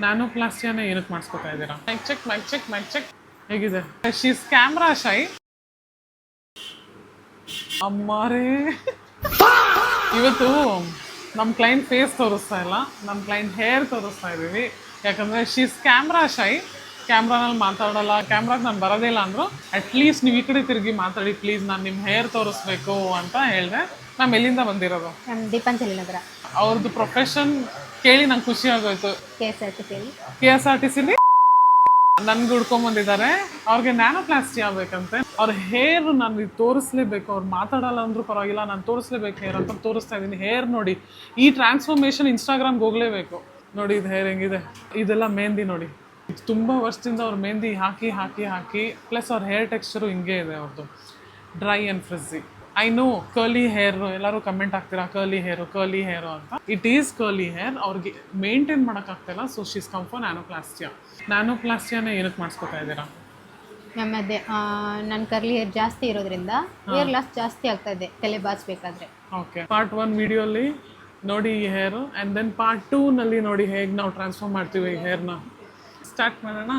ನ್ಯಾನೋಪ್ಲಾಸ್ಟಿಯಾನ ಏನಕ್ಕೆ ಮಾಡಿಸ್ಕೊತಾ ಇದ್ದೀರಾ? ಮೈಕ್ ಚೆಕ್ ಹೇಗಿದೆ? She's camera shy. ಅಮ್ಮಾರೇ ಇವತ್ತು ನಮ್ಮ ಕ್ಲೈಂಟ್ ಫೇಸ್ ತೋರಿಸ್ತಾ ಇಲ್ಲ, ನಮ್ಮ ಕ್ಲೈಂಟ್ ಹೇರ್ ತೋರಿಸ್ತಾ ಇದ್ದೀವಿ. ಯಾಕಂದರೆ ಶೀಸ್ ಕ್ಯಾಮ್ರಾ ಶೈ, ಕ್ಯಾಮ್ರಾನಲ್ಲಿ ಮಾತಾಡೋಲ್ಲ, ಕ್ಯಾಮ್ರಾಗೆ ನಾನು ಬರೋದೇ ಇಲ್ಲ ಅಂದರು. ಅಟ್ಲೀಸ್ಟ್ ನೀವು ಈ ಕಡೆ ತಿರುಗಿ ಮಾತಾಡಿ ಪ್ಲೀಸ್, ನಾನು ನಿಮ್ಮ ಹೇರ್ ತೋರಿಸ್ಬೇಕು ಅಂತ ಹೇಳಿದೆ. ಮ್ಯಾಮ್ ಎಲ್ಲಿಂದ ಬಂದಿರೋದು? ದೀಪಾಂಜಲಿ ನಗರ. ಅವ್ರದ್ದು ಪ್ರೊಫೆಷನ್ ಕೇಳಿ ನಂಗೆ ಖುಷಿ ಆಗೋಯ್ತು. KSRTC ನನ್ಗೆ ಹುಡ್ಕೊಂಬಂದಿದ್ದಾರೆ. ಅವ್ರಿಗೆ ನ್ಯಾನೋಪ್ಲಾಸ್ಟಿ ಆಗ್ಬೇಕಂತೆ. ಅವ್ರ ಹೇರ್ ನಾನು ತೋರಿಸ್ಲೇಬೇಕು, ಅವ್ರು ಮಾತಾಡಲ್ಲ ಅಂದ್ರೂ ಪರವಾಗಿಲ್ಲ, ನಾನು ತೋರಿಸ್ಲೇಬೇಕು ಹೇರ್ ಅಂತ ತೋರಿಸ್ತಾ ಇದ್ದೀನಿ. ಹೇರ್ ನೋಡಿ, ಈ ಟ್ರಾನ್ಸ್ಫಾರ್ಮೇಷನ್ ಇನ್ಸ್ಟಾಗ್ರಾಮ್ಗೆ ಹೋಗಲೇಬೇಕು. ನೋಡಿ ಇದು ಹೇರ್ ಹೆಂಗಿದೆ, ಇದೆಲ್ಲ ಮೆಹಂದಿ ನೋಡಿ. ಇದು ತುಂಬ ವರ್ಷದಿಂದ ಅವ್ರು ಮೆಹಂದಿ ಹಾಕಿ ಹಾಕಿ ಹಾಕಿ, ಪ್ಲಸ್ ಅವ್ರ ಹೇರ್ ಟೆಕ್ಸ್ಚರು ಹಿಂಗೆ ಇದೆ ಅವ್ರದ್ದು, dry and frizzy. I know curly hair, ಎಲ್ಲರೂ ಕಮೆಂಟ್ ಆಗ್ತೀರಾ ಕರ್ಲಿ ಹೇರು ಅಂತ. ಇಟ್ ಈಸ್ ಕರ್ಲಿ ಹೇರ್, ಅವ್ರಿಗೆ ಮೇಂಟೈನ್ ಮಾಡೋಕ್ಕಾಗ್ತಿಲ್ಲ. ಸೊ ಶೀಸ್ ಕಮ್ ಫಾರ್ ನ್ಯಾನೋಪ್ಲಾಸ್ಟಿಯಾನ ಏನಕ್ಕೆ ಮಾಡಿಸ್ಕೊತಾ ಇದ್ದೀರಾ? ಮ್ಯಾಮ್ ಅದೇ ನನ್ನ ಕರ್ಲಿ ಹೇರ್ ಜಾಸ್ತಿ ಇರೋದ್ರಿಂದ ಹೇರ್ ಲಾಸ್ ಜಾಸ್ತಿ ಆಗ್ತಾ ಇದೆ ತಲೆ ಬಾಚ್ಬೇಕಾದ್ರೆ. ಓಕೆ, ಪಾರ್ಟ್ 1 ವಿಡಿಯೋಲಿ ನೋಡಿ ಈ ಹೇರು, ಆ್ಯಂಡ್ ದೆನ್ ಪಾರ್ಟ್ 2ನಲ್ಲಿ ನೋಡಿ ಹೇಗೆ ನಾವು ಟ್ರಾನ್ಸ್ಫಾರ್ಮ್ ಮಾಡ್ತೀವಿ ಈ ಹೇರ್ನ. ಸ್ಟಾರ್ಟ್ ಮಾಡೋಣ.